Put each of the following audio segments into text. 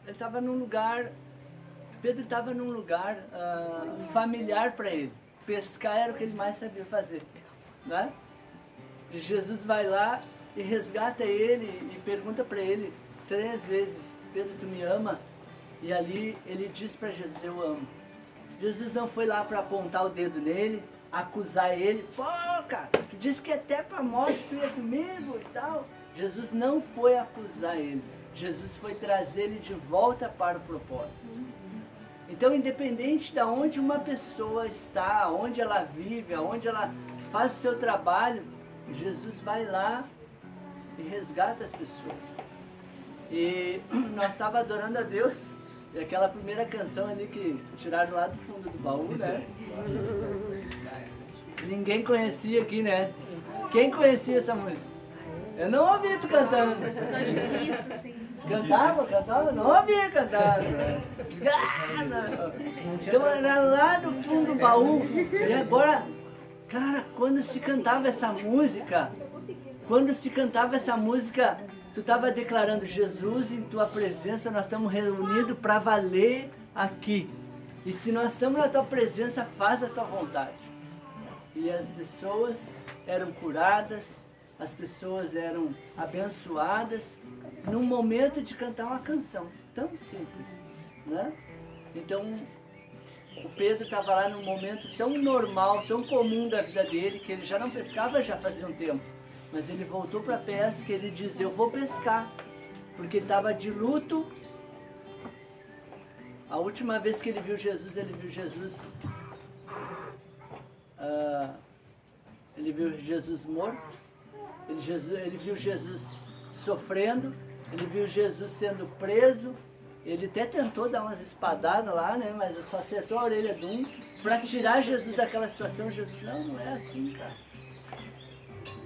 estava num lugar, Pedro estava num lugar familiar para ele. Pescar era o que ele mais sabia fazer, né? E Jesus vai lá e resgata ele e pergunta para ele 3 vezes, Pedro, tu me ama? E ali ele diz para Jesus, eu amo. Jesus não foi lá para apontar o dedo nele, acusar ele, pô, cara, tu disse que até para a morte tu ia comigo e tal. Jesus não foi acusar ele, Jesus foi trazer ele de volta para o propósito. Então, independente de onde uma pessoa está, onde ela vive, onde ela faz o seu trabalho, Jesus vai lá e resgata as pessoas. E nós estávamos adorando a Deus, e aquela primeira canção ali que tiraram lá do fundo do baú, né? Ninguém conhecia aqui, né? Quem conhecia essa música? Eu não ouvi tu cantando. Cantava? Não ouvia cantar. Então era lá no fundo do baú. E agora, cara, quando se cantava essa música, tu estava declarando, Jesus, em tua presença nós estamos reunidos para valer aqui. E se nós estamos na tua presença, faz a tua vontade. E as pessoas eram curadas, as pessoas eram abençoadas num momento de cantar uma canção tão simples, né? Então, o Pedro estava lá num momento tão normal, tão comum da vida dele, que ele já não pescava já fazia um tempo. Mas ele voltou para a pesca e ele diz, eu vou pescar, porque ele estava de luto. A última vez que ele viu Jesus, ele viu Jesus morto, ele viu Jesus sofrendo, ele viu Jesus sendo preso, ele até tentou dar umas espadadas lá, né, mas só acertou a orelha de um, para tirar Jesus daquela situação. Jesus, não é assim, cara.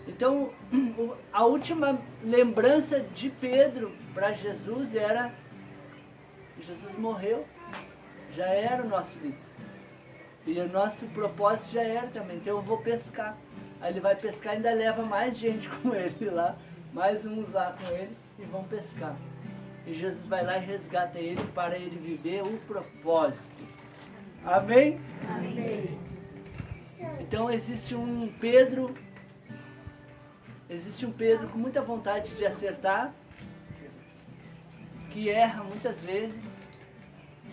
Então, a última lembrança de Pedro para Jesus era, Jesus morreu, já era o nosso líder. E o nosso propósito já era também, então eu vou pescar. Aí ele vai pescar e ainda leva mais gente com ele lá, mais uns lá com ele e vão pescar. E Jesus vai lá e resgata ele para ele viver o propósito. Amém? Amém. Então existe um Pedro com muita vontade de acertar, que erra muitas vezes,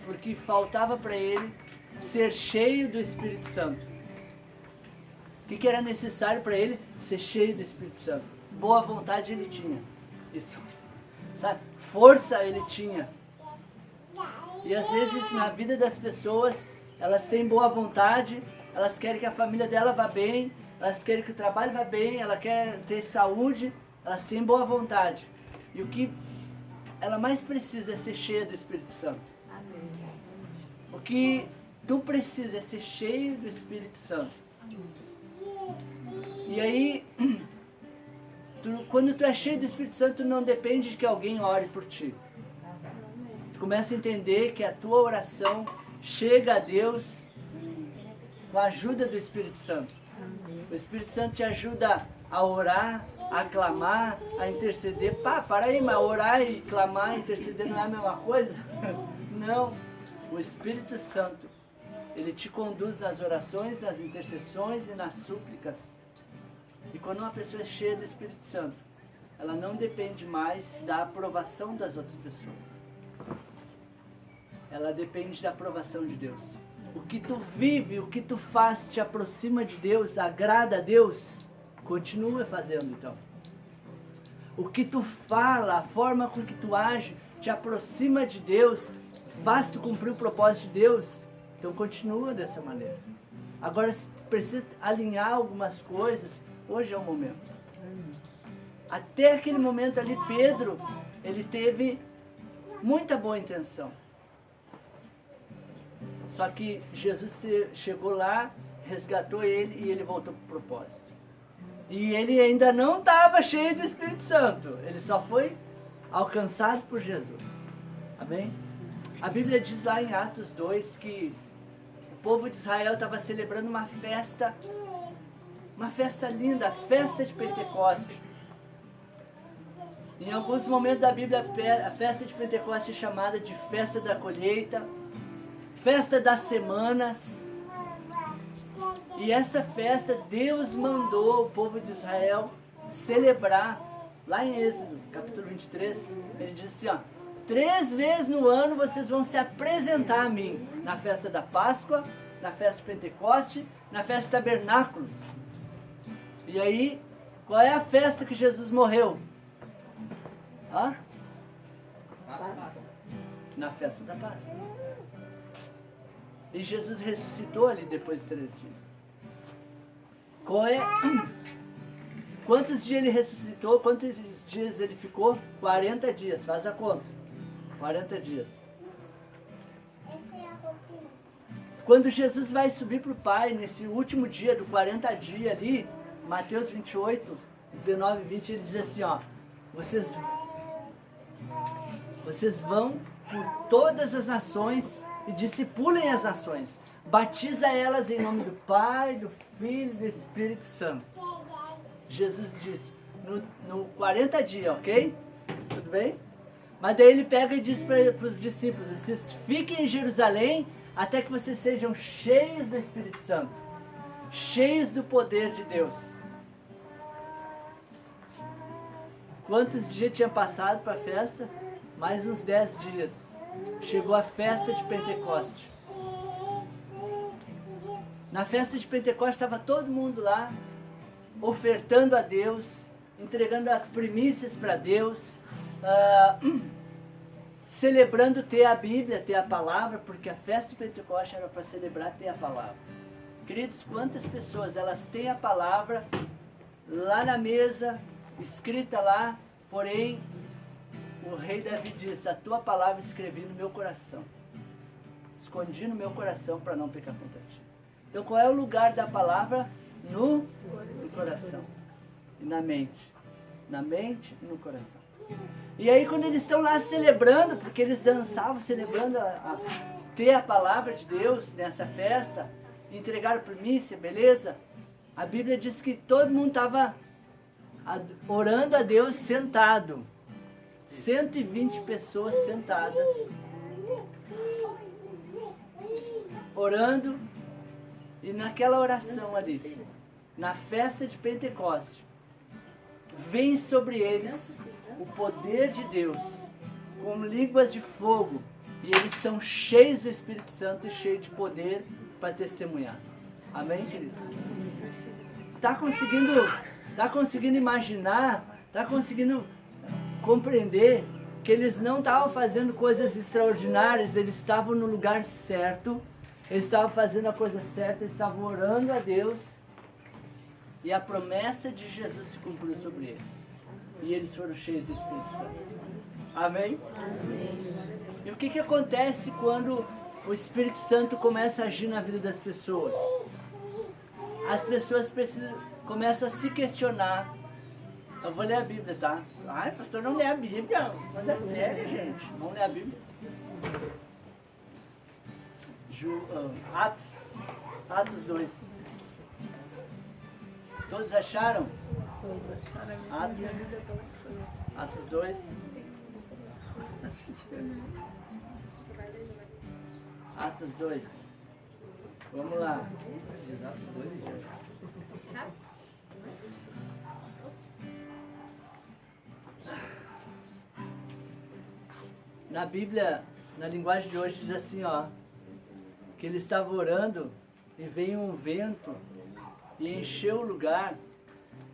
porque faltava para ele ser cheio do Espírito Santo. O que era necessário para ele? Ser cheio do Espírito Santo. Boa vontade ele tinha. Isso. Sabe? Força ele tinha. E às vezes na vida das pessoas, elas têm boa vontade, elas querem que a família dela vá bem, elas querem que o trabalho vá bem, ela quer ter saúde, elas têm boa vontade. E o que ela mais precisa é ser cheia do Espírito Santo. Amém. O que tu precisa é ser cheio do Espírito Santo. E aí, quando tu é cheio do Espírito Santo, não depende de que alguém ore por ti. Tu começa a entender que a tua oração chega a Deus com a ajuda do Espírito Santo. O Espírito Santo te ajuda a orar, a clamar, a interceder. Para aí, mas orar e clamar e interceder não é a mesma coisa? Não. O Espírito Santo, ele te conduz nas orações, nas intercessões e nas súplicas. E quando uma pessoa é cheia do Espírito Santo, ela não depende mais da aprovação das outras pessoas. Ela depende da aprovação de Deus. O que tu vive, o que tu faz te aproxima de Deus, agrada a Deus, continua fazendo então. O que tu fala, a forma com que tu age, te aproxima de Deus, faz tu cumprir o propósito de Deus, então continua dessa maneira. Agora, se precisa alinhar algumas coisas, hoje é o momento. Até aquele momento ali, Pedro, ele teve muita boa intenção. Só que Jesus chegou lá, resgatou ele e ele voltou para o propósito. E ele ainda não estava cheio do Espírito Santo. Ele só foi alcançado por Jesus. Amém? A Bíblia diz lá em Atos 2 que o povo de Israel estava celebrando uma festa linda, a festa de Pentecostes. Em alguns momentos da Bíblia, a festa de Pentecostes é chamada de festa da colheita, festa das semanas. E essa festa Deus mandou o povo de Israel celebrar. Lá em Êxodo, capítulo 23, ele diz assim, ó, 3 vezes no ano vocês vão se apresentar a mim, na festa da Páscoa, na festa de Pentecoste, na festa de Tabernáculos. E aí, qual é a festa que Jesus morreu? Hã? Na festa da Páscoa. E Jesus ressuscitou ali depois de 3 dias. Qual é? Quantos dias ele ressuscitou? Quantos dias ele ficou? 40 dias, faz a conta. 40 dias. Quando Jesus vai subir para o Pai, nesse último dia do 40 dias ali, Mateus 28, 19 e 20, ele diz assim, ó, vocês vão por todas as nações e discipulem as nações. Batiza elas em nome do Pai, do Filho e do Espírito Santo. Jesus disse, no 40 dias, ok? Tudo bem? Mas daí ele pega e diz para os discípulos, vocês fiquem em Jerusalém até que vocês sejam cheios do Espírito Santo, cheios do poder de Deus. Quantos dias tinha passado para a festa? Mais uns 10 dias. Chegou a festa de Pentecoste. Na festa de Pentecoste estava todo mundo lá, ofertando a Deus, entregando as primícias para Deus, celebrando ter a Bíblia, ter a palavra, porque a festa de Pentecoste era para celebrar ter a palavra. Queridos, quantas pessoas elas têm a palavra lá na mesa, escrita lá, porém o rei Davi diz, a tua palavra escrevi no meu coração, escondi no meu coração para não pecar contra ti. Então qual é o lugar da palavra? No coração e na mente. Na mente e no coração. E aí quando eles estão lá celebrando, porque eles dançavam celebrando ter a palavra de Deus nessa festa, entregaram primícia, beleza? A Bíblia diz que todo mundo estava orando a Deus sentado. 120 pessoas sentadas, orando, e naquela oração ali, na festa de Pentecoste, vem sobre eles o poder de Deus, com línguas de fogo, e eles são cheios do Espírito Santo e cheios de poder para testemunhar. Amém, queridos? Está conseguindo imaginar? Está conseguindo compreender que eles não estavam fazendo coisas extraordinárias, eles estavam no lugar certo, eles estavam fazendo a coisa certa, eles estavam orando a Deus, e a promessa de Jesus se cumpriu sobre eles. E eles foram cheios do Espírito Santo. Amém? Amém. E o que acontece quando o Espírito Santo começa a agir na vida das pessoas? As pessoas começam a se questionar. Eu vou ler a Bíblia, tá? Ai, pastor, não lê a Bíblia. Mas é sério, gente. Vamos ler a Bíblia. Atos 2. Todos acharam? Atos 2. Atos 2. Vamos lá. Atos 2. Na Bíblia, na linguagem de hoje, diz assim, ó, que ele estava orando e veio um vento e encheu o lugar.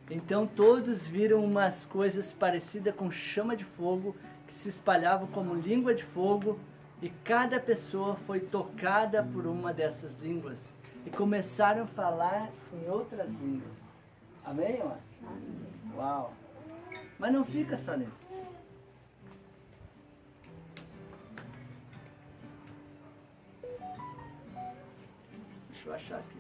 Então todos viram umas coisas parecidas com chama de fogo que se espalhavam como língua de fogo, e cada pessoa foi tocada por uma dessas línguas e começaram a falar em outras línguas. Amém, ó? Uau! Mas não fica só nisso. Deixa eu achar aqui.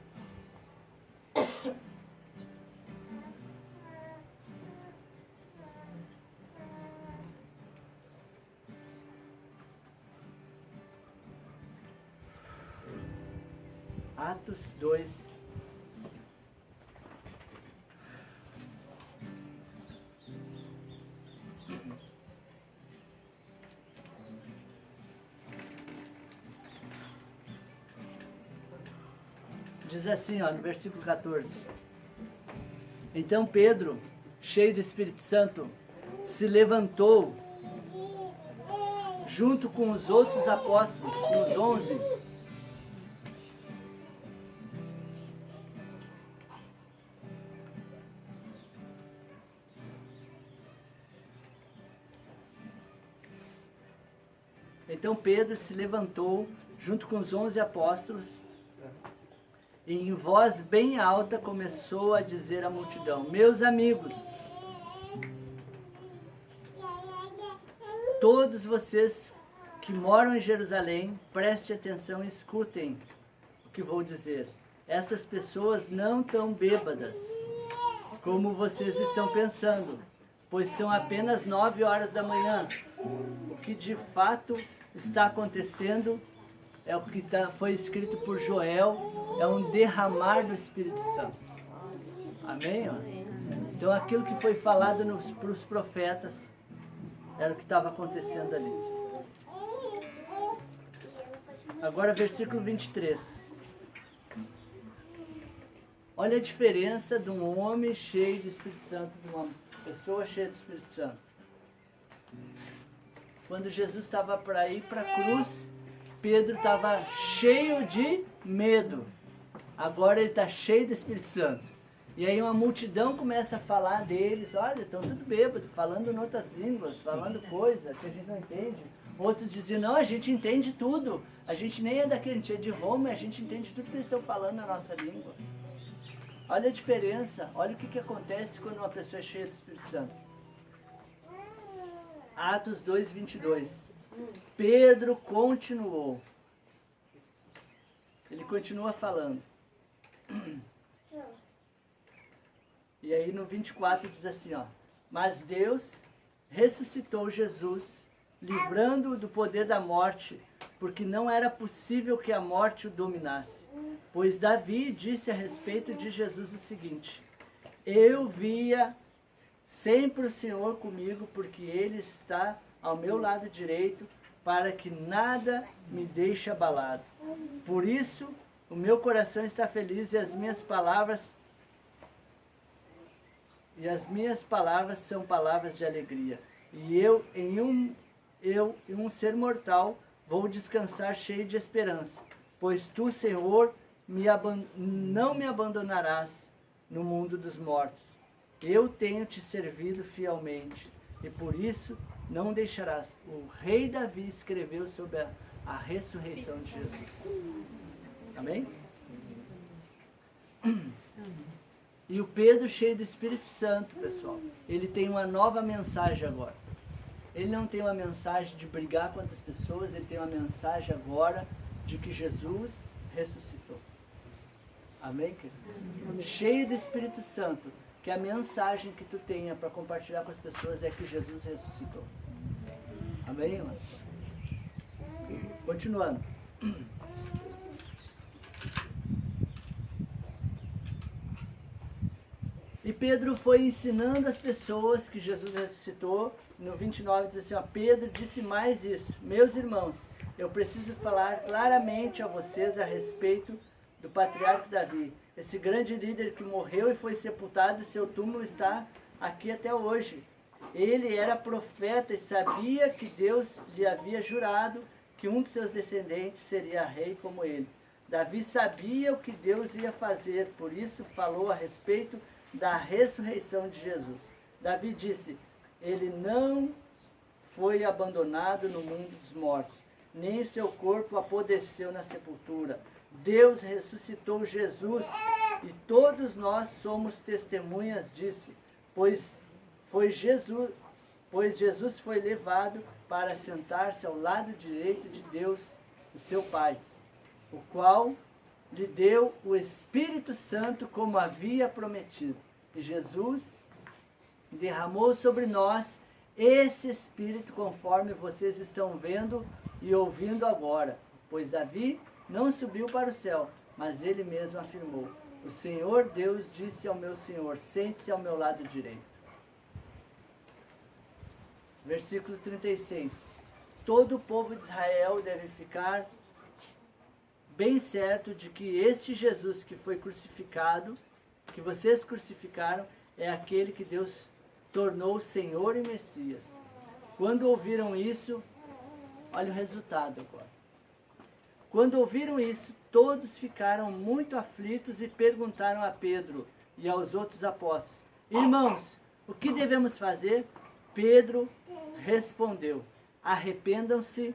Atos 2. Diz assim, ó, no versículo 14. Então Pedro, cheio do Espírito Santo, se levantou junto com os outros apóstolos, os 11. Então Pedro se levantou junto com os 11 apóstolos e em voz bem alta começou a dizer à multidão: meus amigos, todos vocês que moram em Jerusalém, prestem atenção e escutem o que vou dizer. Essas pessoas não estão bêbadas, como vocês estão pensando, pois são apenas 9 horas da manhã. O que de fato está acontecendo é o que foi escrito por Joel, é um derramar do Espírito Santo. Amém? Ó? Então aquilo que foi falado para os profetas era o que estava acontecendo ali. Agora versículo 23. Olha a diferença de um homem cheio do Espírito Santo, de uma pessoa cheia do Espírito Santo. Quando Jesus estava para ir para a cruz, Pedro estava cheio de medo. Agora ele está cheio do Espírito Santo. E aí uma multidão começa a falar deles, olha, estão tudo bêbados, falando em outras línguas, falando coisa que a gente não entende. Outros diziam, não, a gente entende tudo. A gente nem é daqui, a gente é de Roma, a gente entende tudo que eles estão falando na nossa língua. Olha a diferença, olha o que acontece quando uma pessoa é cheia do Espírito Santo. Atos 2, 22. Pedro continuou. Ele continua falando. E aí no 24 diz assim, ó. Mas Deus ressuscitou Jesus, livrando-o do poder da morte, porque não era possível que a morte o dominasse. Pois Davi disse a respeito de Jesus o seguinte: eu via sempre o Senhor comigo, porque Ele está ao meu lado direito, para que nada me deixe abalado. Por isso, o meu coração está feliz e as minhas palavras são palavras de alegria. E eu, em um ser mortal, vou descansar cheio de esperança, pois tu, Senhor, não me abandonarás no mundo dos mortos. Eu tenho te servido fielmente, e por isso não deixarás. O rei Davi escreveu sobre a ressurreição de Jesus. Amém? E o Pedro, cheio do Espírito Santo, pessoal, ele tem uma nova mensagem agora. Ele não tem uma mensagem de brigar com outras pessoas, ele tem uma mensagem agora de que Jesus ressuscitou. Amém, queridos? Cheio do Espírito Santo, que a mensagem que tu tenha para compartilhar com as pessoas é que Jesus ressuscitou. Amém, irmão? Continuando. E Pedro foi ensinando as pessoas que Jesus ressuscitou. No 29 diz assim, ó, Pedro disse mais isso: meus irmãos, eu preciso falar claramente a vocês a respeito do patriarca Davi. Esse grande líder que morreu e foi sepultado, seu túmulo está aqui até hoje. Ele era profeta e sabia que Deus lhe havia jurado que um de seus descendentes seria rei como ele. Davi sabia o que Deus ia fazer, por isso falou a respeito da ressurreição de Jesus. Davi disse, ele não foi abandonado no mundo dos mortos, nem seu corpo apodreceu na sepultura. Deus ressuscitou Jesus e todos nós somos testemunhas disso, pois Jesus foi levado para sentar-se ao lado direito de Deus, o seu Pai, o qual lhe deu o Espírito Santo como havia prometido. E Jesus derramou sobre nós esse Espírito conforme vocês estão vendo e ouvindo agora. Pois Davi não subiu para o céu, mas ele mesmo afirmou, o Senhor Deus disse ao meu Senhor, sente-se ao meu lado direito. Versículo 36. Todo o povo de Israel deve ficar bem certo de que este Jesus que foi crucificado, que vocês crucificaram, é aquele que Deus tornou Senhor e Messias. Quando ouviram isso, olha o resultado agora. Quando ouviram isso, todos ficaram muito aflitos e perguntaram a Pedro e aos outros apóstolos: irmãos, o que devemos fazer? Pedro respondeu: arrependam-se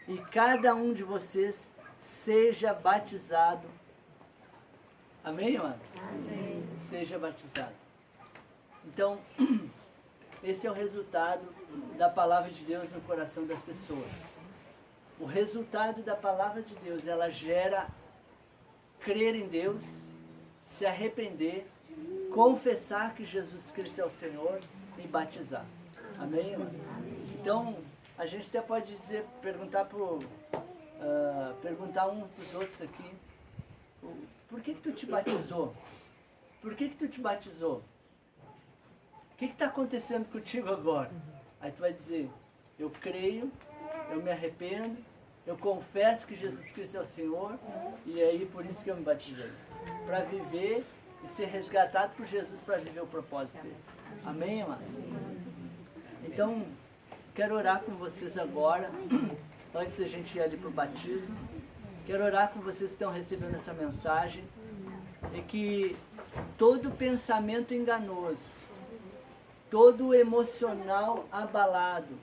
e cada um de vocês seja batizado. Amém, irmãos? Amém. Seja batizado. Então, esse é o resultado da palavra de Deus no coração das pessoas. O resultado da palavra de Deus, ela gera crer em Deus, se arrepender, confessar que Jesus Cristo é o Senhor e batizar. Amém, irmãos? Então, a gente até pode dizer, perguntar uns para os outros aqui: por que tu te batizou? Por que tu te batizou? O que está acontecendo contigo agora? Aí tu vai dizer: eu creio, eu me arrependo, eu confesso que Jesus Cristo é o Senhor, e aí por isso que eu me batizei. Para viver e ser resgatado por Jesus para viver o propósito dele. Amém, irmãos? Então, quero orar com vocês agora, antes da gente ir ali para o batismo. Quero orar com vocês que estão recebendo essa mensagem, e que todo pensamento enganoso, todo emocional abalado,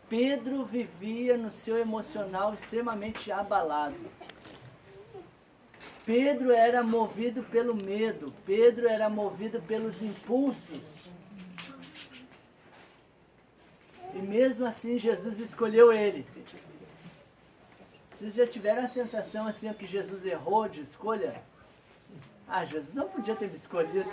Pedro vivia no seu emocional extremamente abalado. Pedro era movido pelo medo, Pedro era movido pelos impulsos. E mesmo assim Jesus escolheu ele. Vocês já tiveram a sensação assim que Jesus errou de escolha? Ah, Jesus não podia ter me escolhido.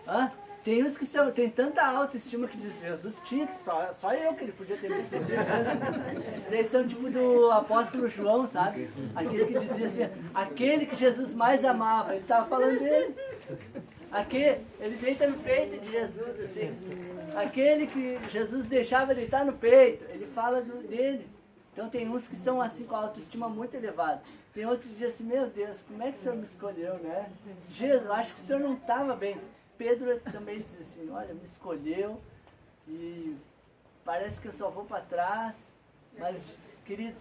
Hã? Tem uns que tem tanta autoestima que diz: Jesus tinha que só eu que ele podia ter me escolhido. Vocês são tipo do apóstolo João, sabe? Aquele que dizia assim: aquele que Jesus mais amava. Ele estava falando dele. Ele deita no peito de Jesus, assim. Aquele que Jesus deixava deitar no peito, ele fala dele. Então tem uns que são assim com a autoestima muito elevada. Tem outros que dizem assim: meu Deus, como é que o Senhor me escolheu, né? Jesus, acho que o Senhor não estava bem. Pedro também diz assim: olha, me escolheu e parece que eu só vou para trás. Mas, queridos,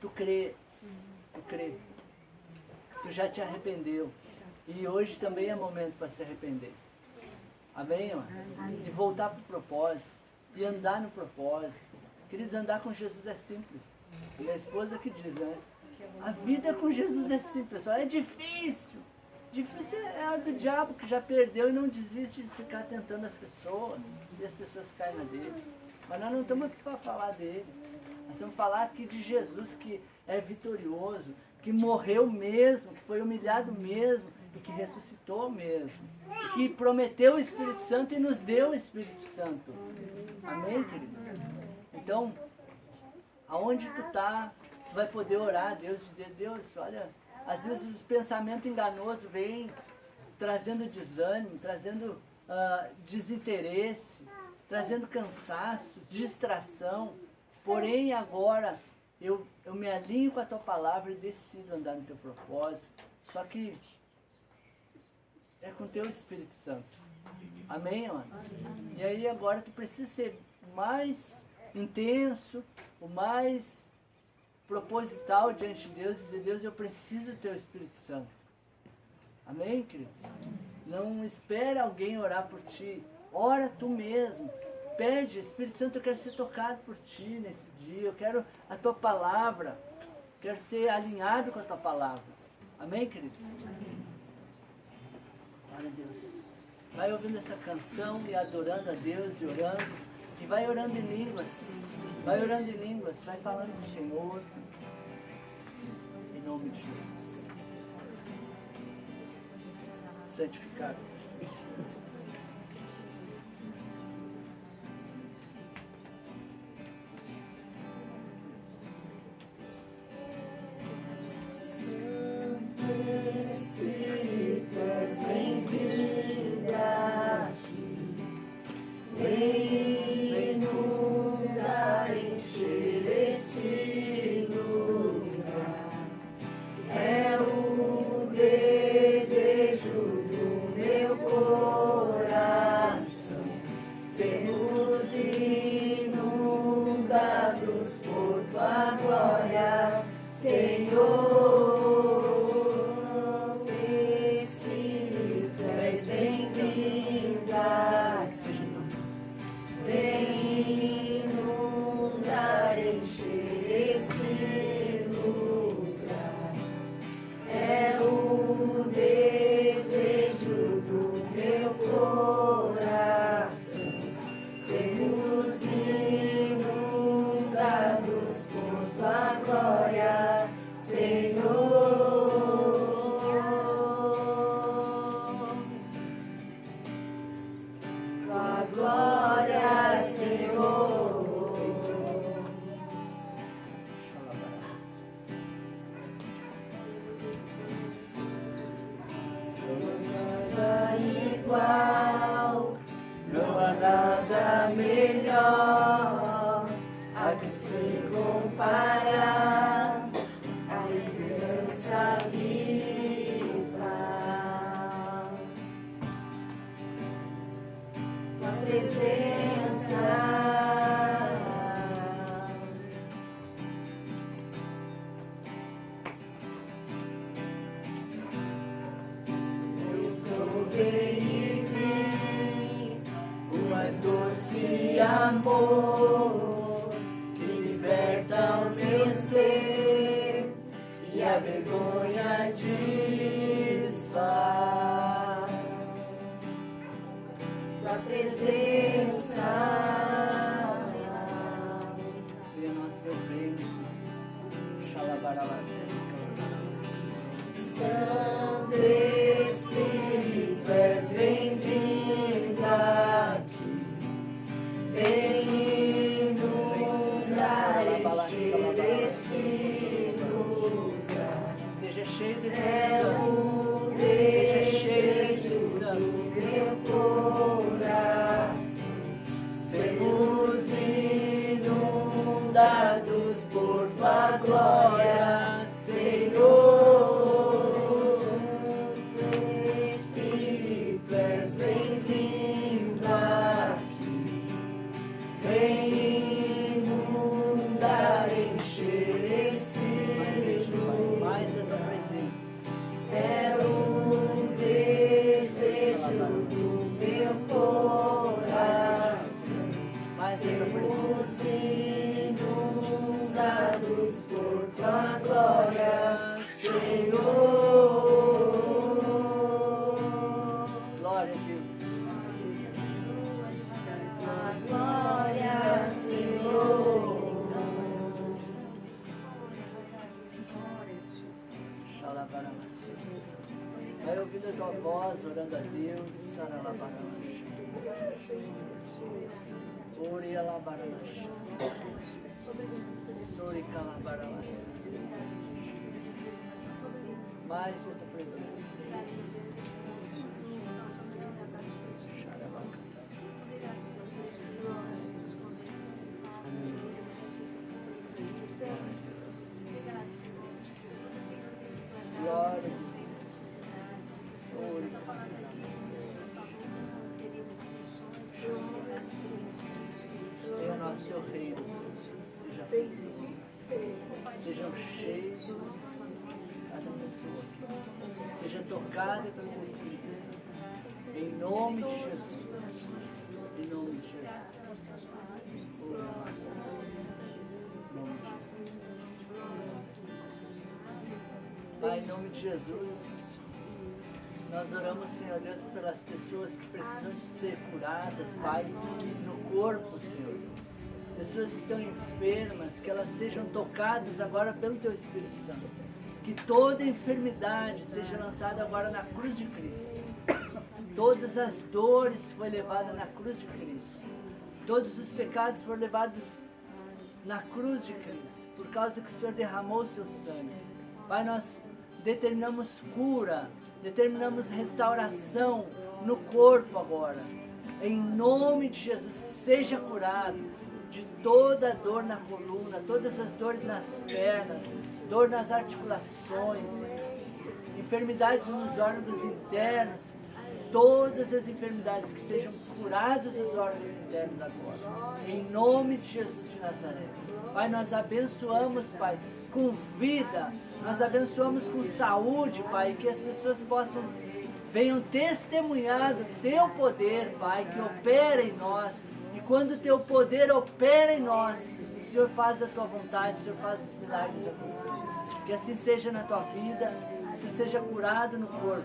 tu crê, tu já te arrependeu. E hoje também é momento para se arrepender. Amém, irmão? E voltar para o propósito, e andar no propósito. Queridos, andar com Jesus é simples. Minha esposa que diz, né? A vida com Jesus é simples, pessoal. É difícil. Difícil é a do diabo, que já perdeu e não desiste de ficar tentando as pessoas. E as pessoas caem na dele. Mas nós não estamos aqui para falar dele. Nós vamos falar aqui de Jesus, que é vitorioso, que morreu mesmo, que foi humilhado mesmo, e que ressuscitou mesmo. E que prometeu o Espírito Santo e nos deu o Espírito Santo. Amém, queridos? Então, aonde tu está, tu vai poder orar a Deus, dizer: Deus, olha, às vezes os pensamentos enganosos vêm trazendo desânimo, trazendo desinteresse, trazendo cansaço, distração. Porém, agora eu me alinho com a tua palavra e decido andar no teu propósito. Só que é com o teu Espírito Santo. Amém, irmãos? E aí agora tu precisa ser mais intenso, o mais proposital diante de Deus, e dizer: Deus, eu preciso do teu Espírito Santo. Amém, queridos? Não espera alguém orar por ti. Ora tu mesmo. Pede: Espírito Santo, eu quero ser tocado por ti nesse dia. Eu quero a tua palavra. Quero ser alinhado com a tua palavra. Amém, queridos? Glória a Deus. Vai ouvindo essa canção e adorando a Deus e orando. E vai orando em línguas. Vai orando em línguas. Vai falando do Senhor. Em nome de Jesus. Santificado seja Deus. Vem inundar, encher esse lugar. nada melhor a que se comparar a esperança viva. Tua presença, doce amor que liberta o meu ser e a vergonha desfaz. Tua presença, venha nosso seu reino, Xalabarabacê. Santo Espírito, és bem-vindo aqui. Vem inundar, encher esse lugar. Seja cheio desse É Santo. o desejo do meu coração. Sermos inundados por tua glória, Senhor. Santo Espírito, és bem-vindo aqui. Vem inundar, encher esse lugar. Mais da tua presença. É o desejo do meu coração. Mais da tua presença. Sermos inundados por tua glória, Senhor. Glória a Deus. Glória, Senhor. Xalabarabacê. Vai ouvindo a tua voz, orando a Deus. Saralabarabacê. Orialabarabacê. Soricalabarabacê. Mais da tua presença. Glória a Deus. Venha nosso seu reino, seja bem-vindo. Sejam cheios cada pessoa. Seja tocada pelo teu Espírito Santo. Em nome de Jesus. Em nome de Jesus. Pai, em nome de Jesus, nós oramos, Senhor Deus, pelas pessoas que precisam de ser curadas, Pai, no corpo, Senhor. Pessoas que estão enfermas, que elas sejam tocadas agora pelo Teu Espírito Santo. Que toda enfermidade seja lançada agora na cruz de Cristo. Todas as dores foram levadas na cruz de Cristo. Todos os pecados foram levados na cruz de Cristo, por causa que o Senhor derramou o seu sangue. Pai, nós determinamos cura, determinamos restauração no corpo agora. Em nome de Jesus, seja curado de toda dor na coluna, todas as dores nas pernas, dor nas articulações, enfermidades nos órgãos internos, todas as enfermidades que sejam curadas dos órgãos internos agora. Em nome de Jesus de Nazaré. Pai, nós abençoamos, Pai, com vida, nós abençoamos com saúde, Pai, que as pessoas venham testemunhar do Teu poder, Pai, que opera em nós. E quando o Teu poder opera em nós, o Senhor faz a Tua vontade, o Senhor faz os milagres acontecerem. Que assim seja na tua vida, que tu seja curado no corpo,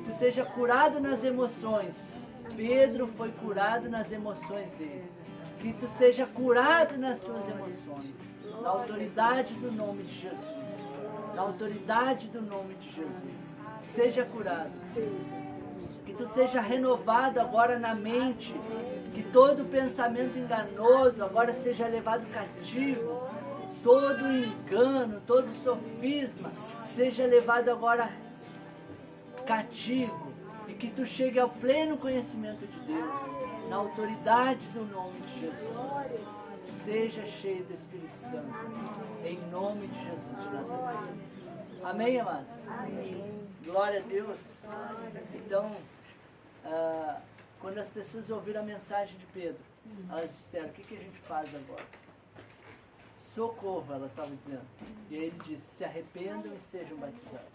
que tu seja curado nas emoções. Pedro foi curado nas emoções dele. Que tu seja curado nas tuas emoções. Na autoridade do nome de Jesus. Na autoridade do nome de Jesus. Seja curado. Que tu seja renovado agora na mente. Que todo pensamento enganoso agora seja levado cativo. Todo engano, todo sofisma seja levado agora cativo. E que tu chegue ao pleno conhecimento de Deus. na autoridade do nome de Jesus. Seja cheio do Espírito Santo, em nome de Jesus de Nazaré. Amém, amados? Amém. Glória a Deus. Então, quando as pessoas ouviram a mensagem de Pedro, elas disseram, o que a gente faz agora? Socorro, elas estavam dizendo. E ele disse, se arrependam e sejam batizados.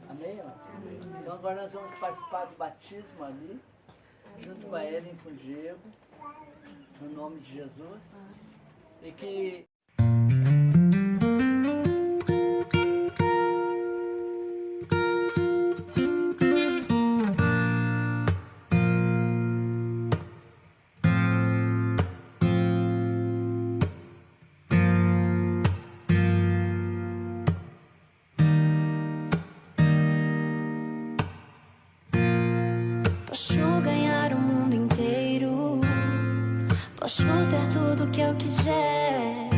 Amém, amados? Então agora nós vamos participar do batismo ali, junto com a Ellen e com o Diego, no nome de Jesus. E que posso ganhar o mundo inteiro, posso ter tudo que eu quiser,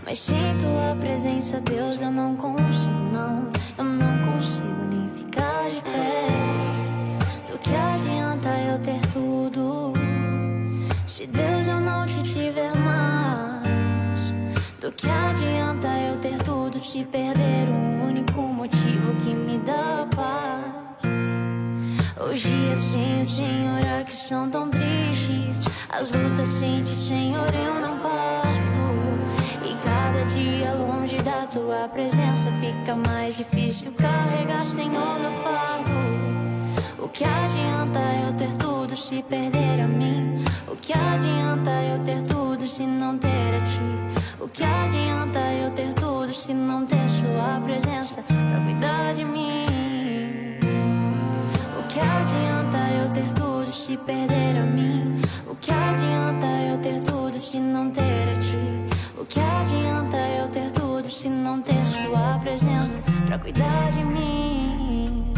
mas sem tua presença, Deus, eu não consigo, não. Eu não consigo nem ficar de pé. Do que adianta eu ter tudo, se Deus eu não te tiver mais? Do que adianta eu ter tudo, se perder o único motivo que me dá paz? Os dias sem o Senhor aqui são tão tristes, as lutas sem ti, Senhor, eu não passo. E cada dia longe da tua presença fica mais difícil carregar, Senhor, meu fardo. O que adianta eu ter tudo se perder a mim? O que adianta eu ter tudo se não ter a ti? O que adianta eu ter tudo se não ter sua presença pra cuidar de mim? O que adianta eu ter tudo se perder a mim? O que adianta eu ter tudo se não ter a ti? O que adianta eu ter tudo se não ter sua presença pra cuidar de mim?